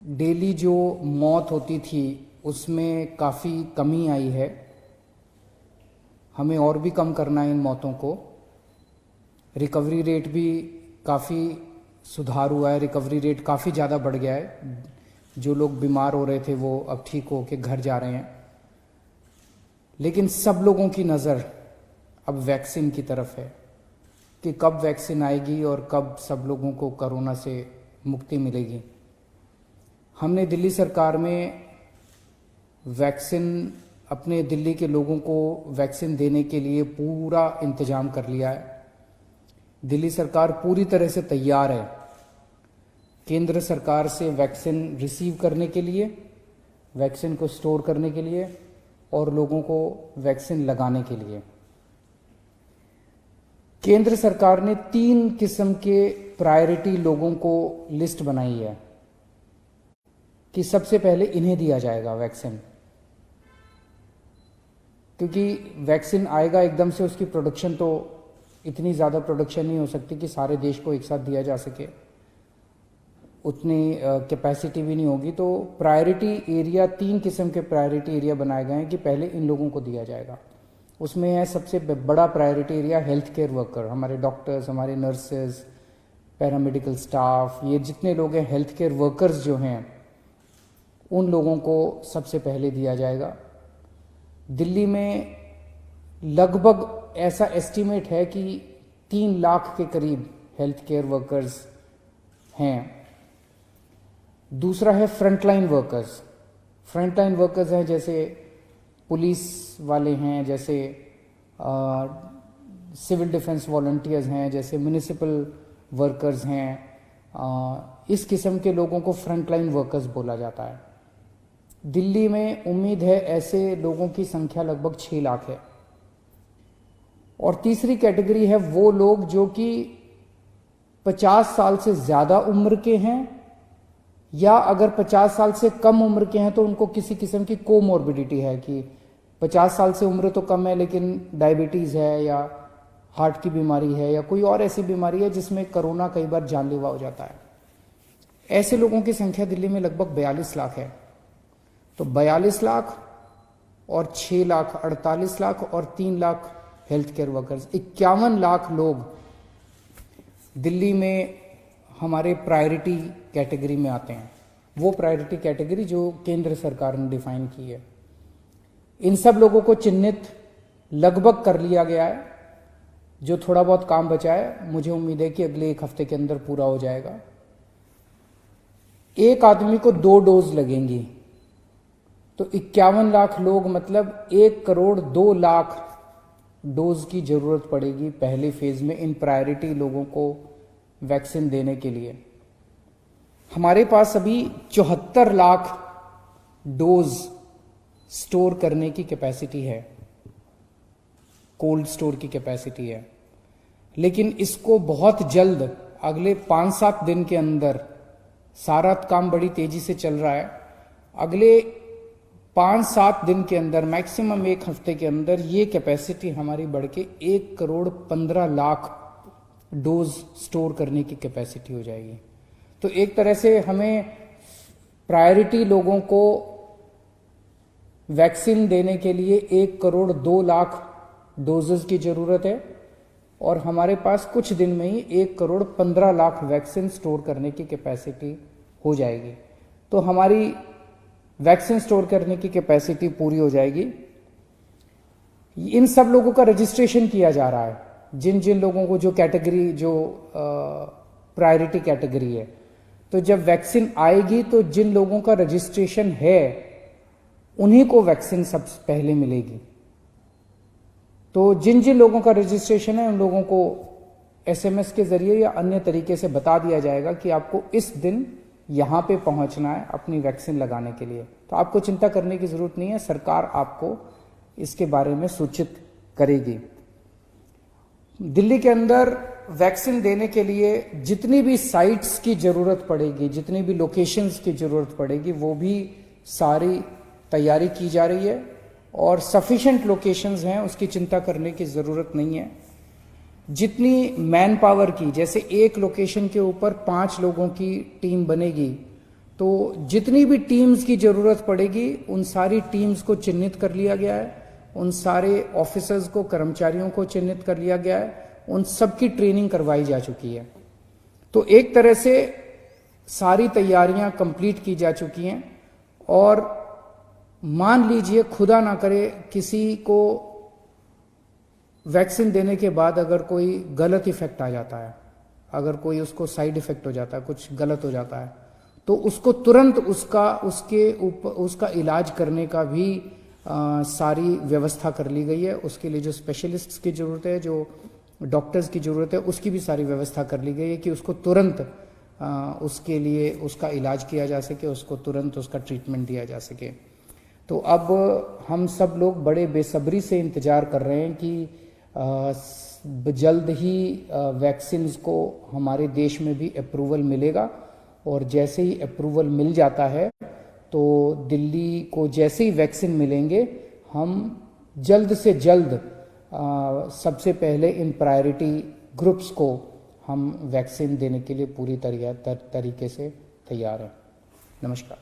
Daily जो मौत होती थी उसमें काफ़ी कमी आई है। हमें और भी कम करना है इन मौतों को। रिकवरी रेट भी काफ़ी सुधार हुआ है, रिकवरी रेट काफ़ी ज़्यादा बढ़ गया है। जो लोग बीमार हो रहे थे वो अब ठीक हो के घर जा रहे हैं। लेकिन सब लोगों की नज़र अब वैक्सीन की तरफ है कि कब वैक्सीन आएगी और कब सब लोगों को कोरोना से मुक्ति मिलेगी। हमने दिल्ली सरकार में वैक्सीन अपने दिल्ली के लोगों को वैक्सीन देने के लिए पूरा इंतजाम कर लिया है। दिल्ली सरकार पूरी तरह से तैयार है केंद्र सरकार से वैक्सीन रिसीव करने के लिए, वैक्सीन को स्टोर करने के लिए और लोगों को वैक्सीन लगाने के लिए। केंद्र सरकार ने 3 किस्म के प्रायोरिटी लोगों को लिस्ट बनाई है कि सबसे पहले इन्हें दिया जाएगा वैक्सीन, क्योंकि वैक्सीन आएगा एकदम से, उसकी प्रोडक्शन तो इतनी ज़्यादा प्रोडक्शन नहीं हो सकती कि सारे देश को एक साथ दिया जा सके, उतनी कैपेसिटी भी नहीं होगी। तो प्रायोरिटी एरिया, 3 किस्म के प्रायोरिटी एरिया बनाए गए हैं कि पहले इन लोगों को दिया जाएगा। उसमें है सबसे बड़ा priority area health care worker, हमारे डॉक्टर्स, हमारे नर्सेज, पैरामेडिकल स्टाफ, ये जितने लोग हैं हेल्थ केयर वर्कर्स जो हैं, उन लोगों को सबसे पहले दिया जाएगा। दिल्ली में लगभग ऐसा एस्टीमेट है कि 3 लाख के करीब हेल्थ केयर वर्कर्स हैं। दूसरा है फ्रंटलाइन वर्कर्स। फ्रंटलाइन वर्कर्स हैं जैसे पुलिस वाले हैं, जैसे सिविल डिफेंस वॉलंटियर्स हैं, जैसे म्युनिसिपल वर्कर्स हैं। इस किस्म के लोगों को फ्रंटलाइन वर्कर्स बोला जाता है। दिल्ली में उम्मीद है ऐसे लोगों की संख्या लगभग 6 लाख है। और तीसरी कैटेगरी है वो लोग जो कि 50 साल से ज़्यादा उम्र के हैं, या अगर 50 साल से कम उम्र के हैं तो उनको किसी किस्म की कोमॉर्बिडिटी है कि 50 साल से उम्र तो कम है लेकिन डायबिटीज़ है या हार्ट की बीमारी है या कोई और ऐसी बीमारी है जिसमें कोरोना कई बार जानलेवा हो जाता है। ऐसे लोगों की संख्या दिल्ली में लगभग 42 लाख है। तो 42 लाख और 6 लाख 48 लाख और 3 lakh health care workers, 51 lakh लोग दिल्ली में हमारे प्रायोरिटी कैटेगरी में आते हैं। वो प्रायोरिटी कैटेगरी जो केंद्र सरकार ने डिफाइन की है। इन सब लोगों को चिन्हित लगभग कर लिया गया है। जो थोड़ा बहुत काम बचा है मुझे उम्मीद है कि अगले 1 हफ्ते के अंदर पूरा हो जाएगा। एक आदमी को 2 डोज लगेंगी, तो 51 लाख लोग मतलब 1 करोड़ 2 लाख डोज की जरूरत पड़ेगी पहले फेज में इन प्रायोरिटी लोगों को वैक्सीन देने के लिए। हमारे पास अभी 74 लाख डोज स्टोर करने की कैपेसिटी है, कोल्ड स्टोर की कैपेसिटी है। लेकिन इसको बहुत जल्द, अगले 5-7 दिन के अंदर, सारा काम बड़ी तेजी से चल रहा है, अगले 5-7 दिन के अंदर, मैक्सिमम 1 हफ्ते के अंदर ये कैपेसिटी हमारी बढ़ के 1 करोड़ 15 लाख डोज स्टोर करने की कैपेसिटी हो जाएगी। तो एक तरह से हमें प्रायोरिटी लोगों को वैक्सीन देने के लिए 1 करोड़ 2 लाख डोजेस की जरूरत है और हमारे पास कुछ दिन में ही 1 करोड़ 15 लाख वैक्सीन स्टोर करने की कैपेसिटी हो जाएगी। तो हमारी वैक्सीन स्टोर करने की कैपेसिटी पूरी हो जाएगी। इन सब लोगों का रजिस्ट्रेशन किया जा रहा है, जिन जिन लोगों को जो कैटेगरी, जो प्रायोरिटी कैटेगरी है। तो जब वैक्सीन आएगी तो जिन लोगों का रजिस्ट्रेशन है उन्हीं को वैक्सीन सबसे पहले मिलेगी। तो जिन जिन लोगों का रजिस्ट्रेशन है उन लोगों को SMS के जरिए या अन्य तरीके से बता दिया जाएगा कि आपको इस दिन यहां पे पहुंचना है अपनी वैक्सीन लगाने के लिए। तो आपको चिंता करने की जरूरत नहीं है, सरकार आपको इसके बारे में सूचित करेगी। दिल्ली के अंदर वैक्सीन देने के लिए जितनी भी साइट्स की जरूरत पड़ेगी, जितनी भी लोकेशंस की जरूरत पड़ेगी, वो भी सारी तैयारी की जा रही है और सफिशिएंट लोकेशंस हैं, उसकी चिंता करने की जरूरत नहीं है। जितनी मैन पावर की, जैसे एक लोकेशन के ऊपर 5 लोगों की टीम बनेगी तो जितनी भी टीम्स की ज़रूरत पड़ेगी उन सारी टीम्स को चिन्हित कर लिया गया है, उन सारे ऑफिसर्स को, कर्मचारियों को चिन्हित कर लिया गया है, उन सबकी ट्रेनिंग करवाई जा चुकी है। तो एक तरह से सारी तैयारियां कंप्लीट की जा चुकी हैं। और मान लीजिए खुदा ना करे किसी को वैक्सीन देने के बाद अगर कोई गलत इफेक्ट आ जाता है, अगर कोई उसको साइड इफेक्ट हो जाता है, कुछ गलत हो जाता है, तो उसको तुरंत उसका इलाज करने का भी सारी व्यवस्था कर ली गई है। उसके लिए जो स्पेशलिस्ट्स की ज़रूरत है, जो डॉक्टर्स की ज़रूरत है, उसकी भी सारी व्यवस्था कर ली गई है कि उसको तुरंत उसके लिए उसका इलाज किया जा सके, उसको तुरंत उसका ट्रीटमेंट दिया जा सके। तो अब हम सब लोग बड़े बेसब्री से इंतज़ार कर रहे हैं कि जल्द ही वैक्सीन्स को हमारे देश में भी अप्रूवल मिलेगा। और जैसे ही अप्रूवल मिल जाता है तो दिल्ली को जैसे ही वैक्सीन मिलेंगे, हम जल्द से जल्द सबसे पहले इन प्रायोरिटी ग्रुप्स को हम वैक्सीन देने के लिए पूरी तरीके से तैयार हैं। नमस्कार।